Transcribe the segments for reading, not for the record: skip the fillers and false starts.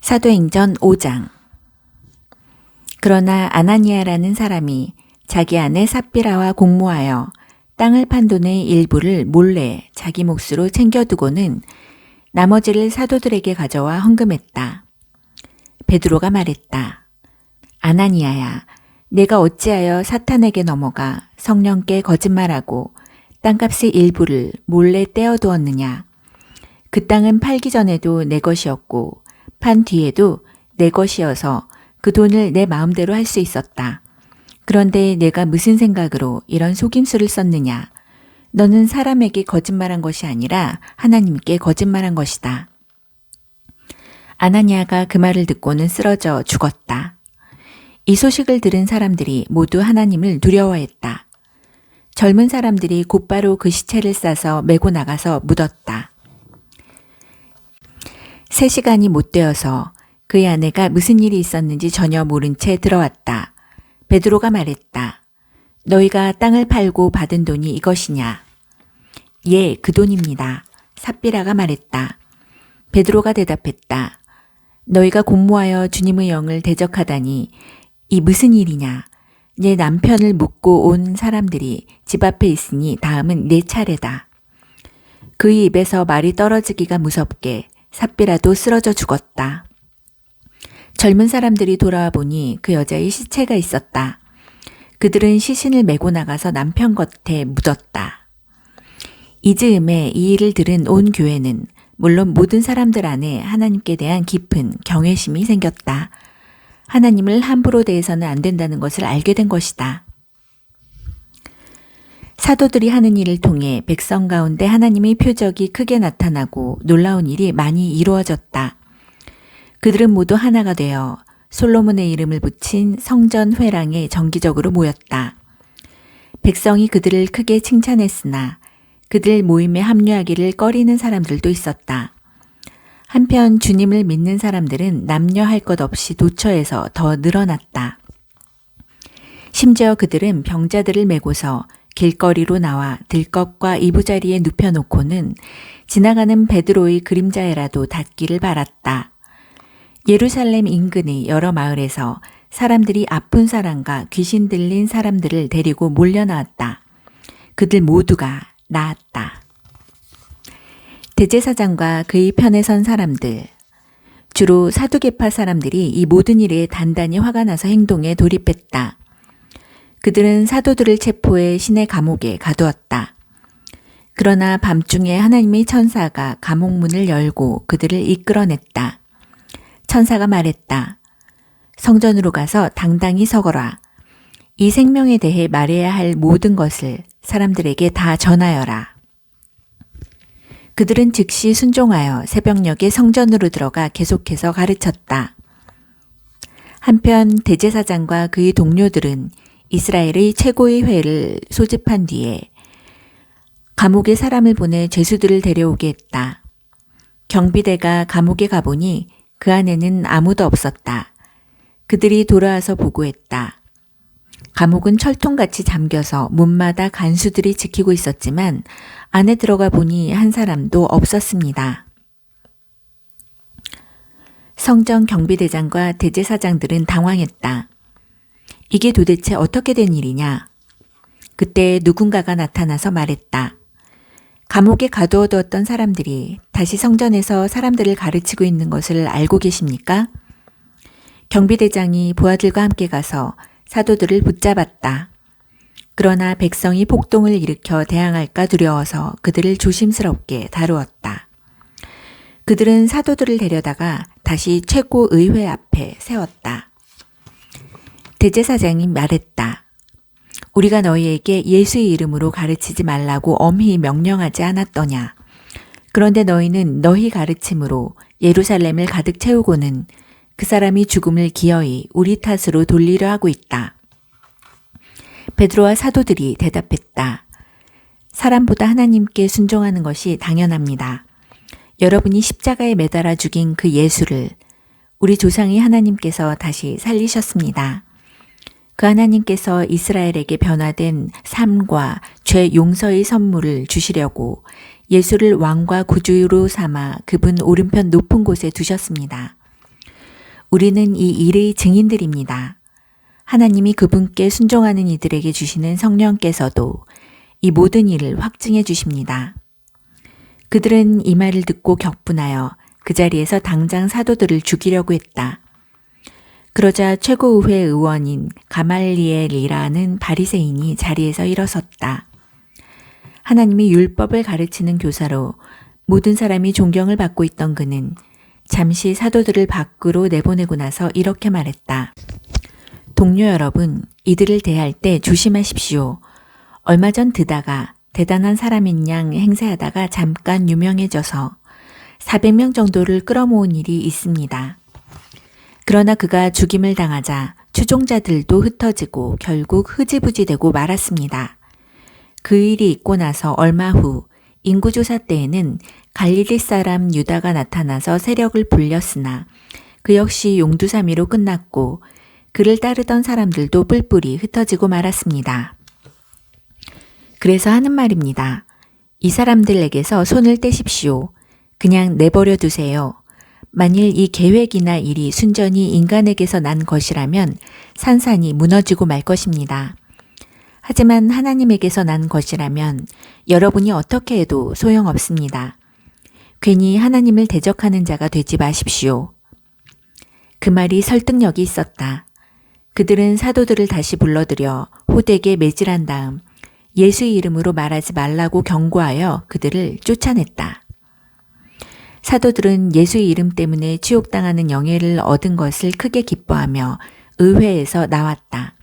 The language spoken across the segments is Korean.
사도행전 5장. 그러나 아나니아라는 사람이 자기 아내 삽비라와 공모하여 땅을 판 돈의 일부를 몰래 자기 몫으로 챙겨두고는 나머지를 사도들에게 가져와 헌금했다. 베드로가 말했다. 아나니아야, 내가 어찌하여 사탄에게 넘어가 성령께 거짓말하고 땅값의 일부를 몰래 떼어두었느냐. 그 땅은 팔기 전에도 내 것이었고 판 뒤에도 내 것이어서 그 돈을 내 마음대로 할 수 있었다. 그런데 내가 무슨 생각으로 이런 속임수를 썼느냐. 너는 사람에게 거짓말한 것이 아니라 하나님께 거짓말한 것이다. 아나니아가 그 말을 듣고는 쓰러져 죽었다. 이 소식을 들은 사람들이 모두 하나님을 두려워했다. 젊은 사람들이 곧바로 그 시체를 싸서 메고 나가서 묻었다. 3시간이 못 되어서 그의 아내가 무슨 일이 있었는지 전혀 모른 채 들어왔다. 베드로가 말했다. 너희가 땅을 팔고 받은 돈이 이것이냐? 예, 그 돈입니다. 삽비라가 말했다. 베드로가 대답했다. 너희가 공모하여 주님의 영을 대적하다니 이 무슨 일이냐? 내 남편을 묻고 온 사람들이 집 앞에 있으니 다음은 내 차례다. 그의 입에서 말이 떨어지기가 무섭게 삽비라도 쓰러져 죽었다. 젊은 사람들이 돌아와 보니 그 여자의 시체가 있었다. 그들은 시신을 메고 나가서 남편 곁에 묻었다. 이 즈음에 이 일을 들은 온 교회는 물론 모든 사람들 안에 하나님께 대한 깊은 경외심이 생겼다. 하나님을 함부로 대해서는 안 된다는 것을 알게 된 것이다. 사도들이 하는 일을 통해 백성 가운데 하나님의 표적이 크게 나타나고 놀라운 일이 많이 이루어졌다. 그들은 모두 하나가 되어 솔로몬의 이름을 붙인 성전 회랑에 정기적으로 모였다. 백성이 그들을 크게 칭찬했으나 그들 모임에 합류하기를 꺼리는 사람들도 있었다. 한편 주님을 믿는 사람들은 남녀 할 것 없이 도처에서 더 늘어났다. 심지어 그들은 병자들을 메고서 길거리로 나와 들껍과 이부자리에 눕혀놓고는 지나가는 베드로의 그림자에라도 닿기를 바랐다. 예루살렘 인근의 여러 마을에서 사람들이 아픈 사람과 귀신 들린 사람들을 데리고 몰려나왔다. 그들 모두가 나았다. 대제사장과 그의 편에 선 사람들, 주로 사두개파 사람들이 이 모든 일에 단단히 화가 나서 행동에 돌입했다. 그들은 사도들을 체포해 신의 감옥에 가두었다. 그러나 밤중에 하나님의 천사가 감옥문을 열고 그들을 이끌어냈다. 천사가 말했다. 성전으로 가서 당당히 서거라. 이 생명에 대해 말해야 할 모든 것을 사람들에게 다 전하여라. 그들은 즉시 순종하여 새벽녘에 성전으로 들어가 계속해서 가르쳤다. 한편 대제사장과 그의 동료들은 이스라엘의 최고의 회를 소집한 뒤에 감옥에 사람을 보내 죄수들을 데려오게 했다. 경비대가 감옥에 가보니 그 안에는 아무도 없었다. 그들이 돌아와서 보고했다. 감옥은 철통같이 잠겨서 문마다 간수들이 지키고 있었지만 안에 들어가 보니 한 사람도 없었습니다. 성전 경비대장과 대제사장들은 당황했다. 이게 도대체 어떻게 된 일이냐? 그때 누군가가 나타나서 말했다. 감옥에 가두어두었던 사람들이 다시 성전에서 사람들을 가르치고 있는 것을 알고 계십니까? 경비대장이 부하들과 함께 가서 사도들을 붙잡았다. 그러나 백성이 폭동을 일으켜 대항할까 두려워서 그들을 조심스럽게 다루었다. 그들은 사도들을 데려다가 다시 최고의회 앞에 세웠다. 대제사장이 말했다. 우리가 너희에게 예수의 이름으로 가르치지 말라고 엄히 명령하지 않았더냐. 그런데 너희는 너희 가르침으로 예루살렘을 가득 채우고는 그 사람이 죽음을 기어이 우리 탓으로 돌리려 하고 있다. 베드로와 사도들이 대답했다. 사람보다 하나님께 순종하는 것이 당연합니다. 여러분이 십자가에 매달아 죽인 그 예수를 우리 조상이 하나님께서 다시 살리셨습니다. 그 하나님께서 이스라엘에게 변화된 삶과 죄 용서의 선물을 주시려고 예수를 왕과 구주로 삼아 그분 오른편 높은 곳에 두셨습니다. 우리는 이 일의 증인들입니다. 하나님이 그분께 순종하는 이들에게 주시는 성령께서도 이 모든 일을 확증해 주십니다. 그들은 이 말을 듣고 격분하여 그 자리에서 당장 사도들을 죽이려고 했다. 그러자 최고의회 의원인 가말리엘이라는 바리새인이 자리에서 일어섰다. 하나님이 율법을 가르치는 교사로 모든 사람이 존경을 받고 있던 그는 잠시 사도들을 밖으로 내보내고 나서 이렇게 말했다. 동료 여러분, 이들을 대할 때 조심하십시오. 얼마 전 드다가 대단한 사람인 양 행세하다가 잠깐 유명해져서 400명 정도를 끌어모은 일이 있습니다. 그러나 그가 죽임을 당하자 추종자들도 흩어지고 결국 흐지부지 되고 말았습니다. 그 일이 있고 나서 얼마 후 인구조사 때에는 갈릴리 사람 유다가 나타나서 세력을 불렸으나 그 역시 용두사미로 끝났고 그를 따르던 사람들도 뿔뿔이 흩어지고 말았습니다. 그래서 하는 말입니다. 이 사람들에게서 손을 떼십시오. 그냥 내버려 두세요. 만일 이 계획이나 일이 순전히 인간에게서 난 것이라면 산산이 무너지고 말 것입니다. 하지만 하나님에게서 난 것이라면 여러분이 어떻게 해도 소용없습니다. 괜히 하나님을 대적하는 자가 되지 마십시오. 그 말이 설득력이 있었다. 그들은 사도들을 다시 불러들여 호되게 매질한 다음 예수의 이름으로 말하지 말라고 경고하여 그들을 쫓아냈다. 사도들은 예수의 이름 때문에 치욕당하는 영예를 얻은 것을 크게 기뻐하며 의회에서 나왔다.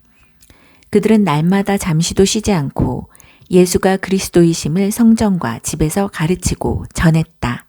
그들은 날마다 잠시도 쉬지 않고 예수가 그리스도이심을 성전과 집에서 가르치고 전했다.